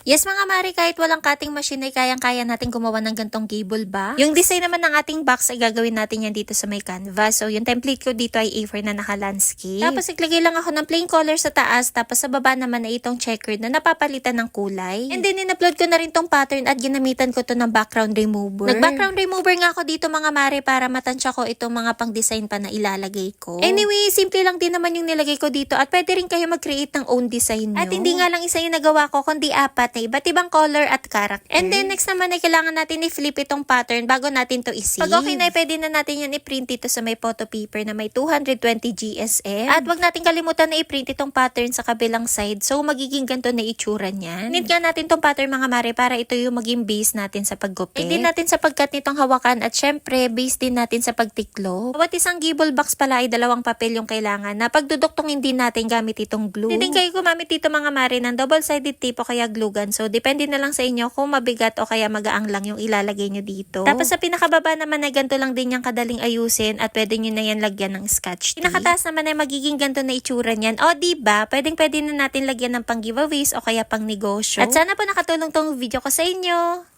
Yes mga mare, kahit walang cutting machine ay kayang-kaya natin gumawa ng gantong gable ba? Yung design naman ng ating box ay gagawin natin yan dito sa may canvas. So yung template ko dito ay A4 na naka-landscape. Tapos iglagay lang ako ng plain color sa taas, tapos sa baba naman ay itong checkered na napapalitan ng kulay. And then in-upload ko na rin tong pattern at ginamitan ko to ng background remover. Nag-background remover nga ako dito mga mare para matansya ko itong mga pang-design pa na ilalagay ko. Anyway, simple lang din naman yung nilagay ko dito at pwede rin kayo mag-create ng own design nyo. At hindi nga lang isa yung nagawa ko, kundi apat na iba't ibang color at character. And then next naman ay kailangan natin i-flip itong pattern bago natin to i-save. Pag okay na, pwede na natin yan i-print dito sa may photo paper na may 220 GSM. At wag natin kalimutan na i-print itong pattern sa kabilang side. So magiging ganito na itsura niyan. Need nga natin tong pattern mga mare para ito yung maging base natin sa paggupit. And din natin sa pagkat nitong hawakan at syempre base din natin sa pagtiklo. Bawat isang gable box pala ay dalawang papel yung kailangan na pagduduktongin din natin gamit itong glue. Hindi kayo gumamit dito mga mare ng double-sided tape o kaya glue gun. So depende na lang sa inyo kung mabigat o kaya magaang lang yung ilalagay nyo dito. Tapos sa pinakababa naman ay ganito lang din yung kadaling ayusin at pwede nyo na yan lagyan ng scotch tape. Pinakataas naman ay magiging ganito na itsura niyan. O diba, pwede na natin lagyan ng pang giveaways o kaya pang negosyo. At sana po nakatulong tong video ko sa inyo.